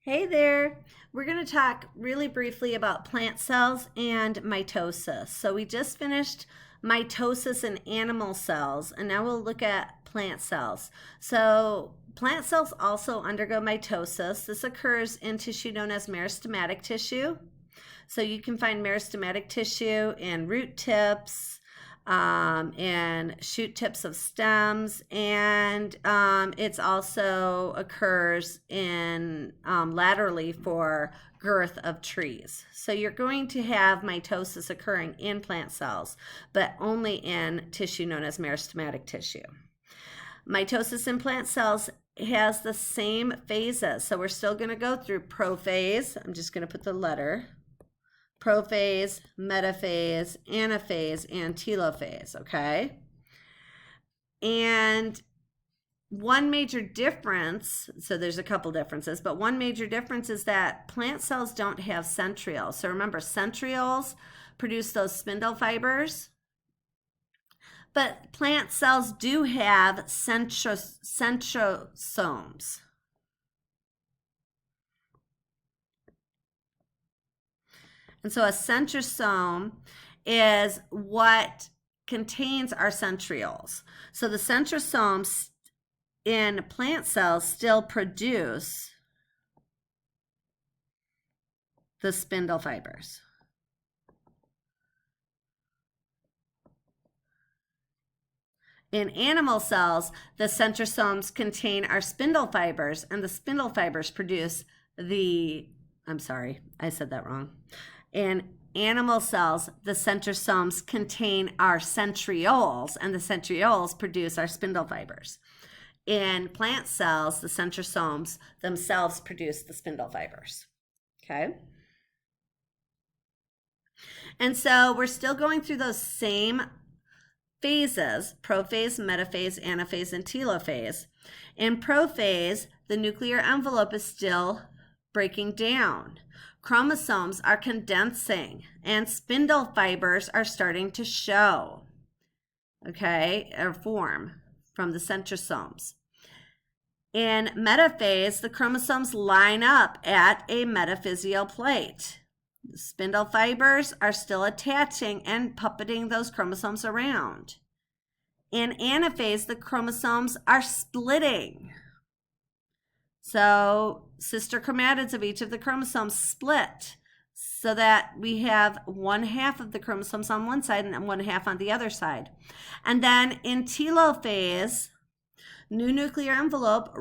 Hey there. We're going to talk really briefly about plant cells and mitosis. So we just finished mitosis in animal cells, and now we'll look at plant cells. So plant cells also undergo mitosis. This occurs in tissue known as meristematic tissue. So you can find meristematic tissue in root tips, and shoot tips of stems, and it's also occurs in laterally for girth of trees. So you're going to have mitosis occurring in plant cells, but only in tissue known as meristematic tissue. Mitosis in plant cells has the same phases. So we're still going to go through prophase. I'm just going to put the letter. Prophase, metaphase, anaphase, and telophase, okay? And one major difference, so there's a couple differences, but one major difference is that plant cells don't have centrioles. So remember, centrioles produce those spindle fibers, but plant cells do have centrosomes. And so a centrosome is what contains our centrioles. So the centrosomes in plant cells still produce the spindle fibers. In animal cells, the centrosomes contain our spindle fibers, and the spindle fibers produce I'm sorry, I said that wrong. In animal cells, the centrosomes contain our centrioles, and the centrioles produce our spindle fibers. In plant cells, the centrosomes themselves produce the spindle fibers. Okay? And so we're still going through those same phases: prophase, metaphase, anaphase, and telophase. In prophase, the nuclear envelope is still breaking down. Chromosomes are condensing, and spindle fibers are starting to show, okay, or form from the centrosomes. In metaphase, the chromosomes line up at a metaphyseal plate. The spindle fibers are still attaching and puppeting those chromosomes around. In anaphase, the chromosomes are splitting. So sister chromatids of each of the chromosomes split so that we have one half of the chromosomes on one side and one half on the other side. And then in telophase, new nuclear envelope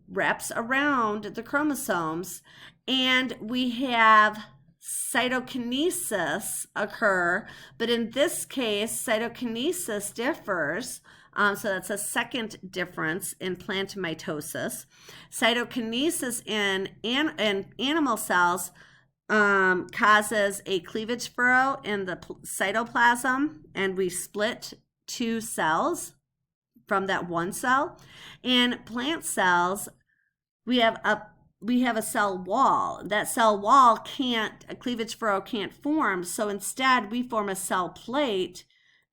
wraps around the chromosomes, and we have cytokinesis occur, but in this case, cytokinesis differs. So that's a second difference in plant mitosis. Cytokinesis in animal cells causes a cleavage furrow in the cytoplasm, and we split two cells from that one cell. In plant cells, we have a cell wall. That cell wall a cleavage furrow can't form, so instead we form a cell plate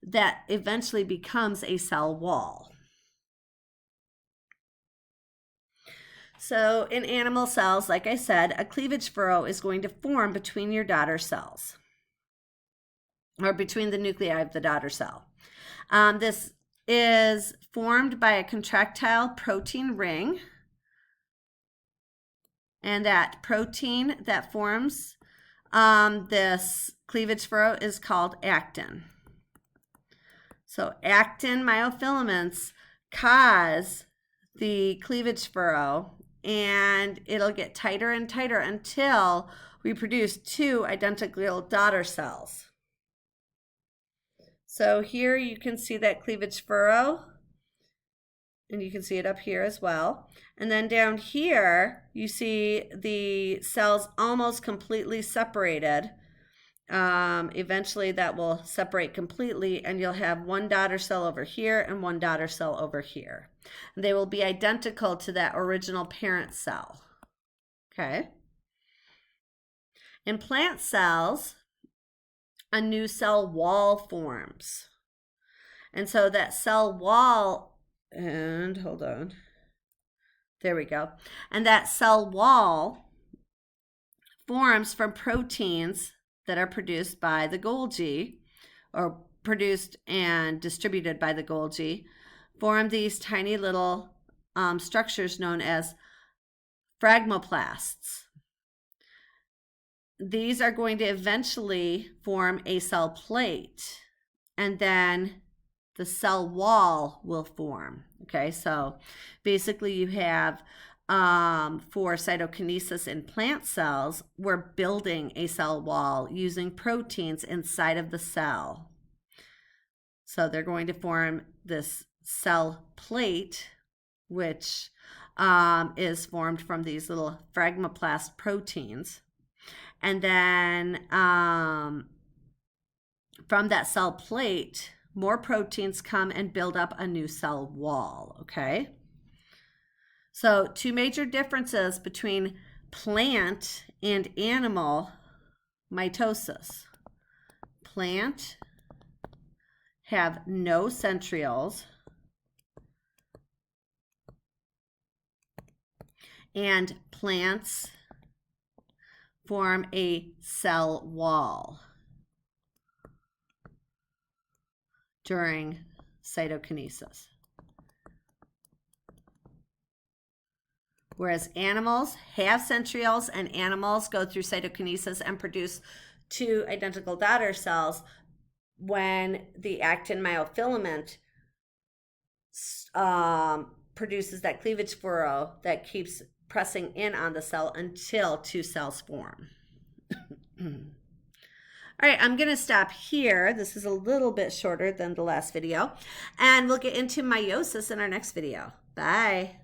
that eventually becomes a cell wall. So in animal cells, like I said, a cleavage furrow is going to form between your daughter cells, or between the nuclei of the daughter cell. This is formed by a contractile protein ring, and that protein that forms this cleavage furrow is called actin. So actin myofilaments cause the cleavage furrow, and it'll get tighter and tighter until we produce two identical daughter cells. So here you can see that cleavage furrow, and you can see it up here as well. And then down here, you see the cells almost completely separated. Eventually that will separate completely, and you'll have one daughter cell over here and one daughter cell over here. And they will be identical to that original parent cell. Okay. In plant cells, a new cell wall forms. And so that cell wall, and hold on. There we go. And that cell wall forms from proteins that are produced by the Golgi, or produced and distributed by the Golgi, form these tiny little structures known as phragmoplasts. These are going to eventually form a cell plate, and then the cell wall will form. Okay, so basically you have for cytokinesis in plant cells, we're building a cell wall using proteins inside of the cell. So they're going to form this cell plate, which is formed from these little phragmoplast proteins. And then from that cell plate, more proteins come and build up a new cell wall, okay? So 2 major differences between plant and animal mitosis. Plant have no centrioles, and plants form a cell wall during cytokinesis. Whereas animals have centrioles, and animals go through cytokinesis and produce 2 identical daughter cells when the actin myofilament produces that cleavage furrow that keeps pressing in on the cell until 2 cells form. All right, I'm going to stop here. This is a little bit shorter than the last video, and we'll get into meiosis in our next video. Bye.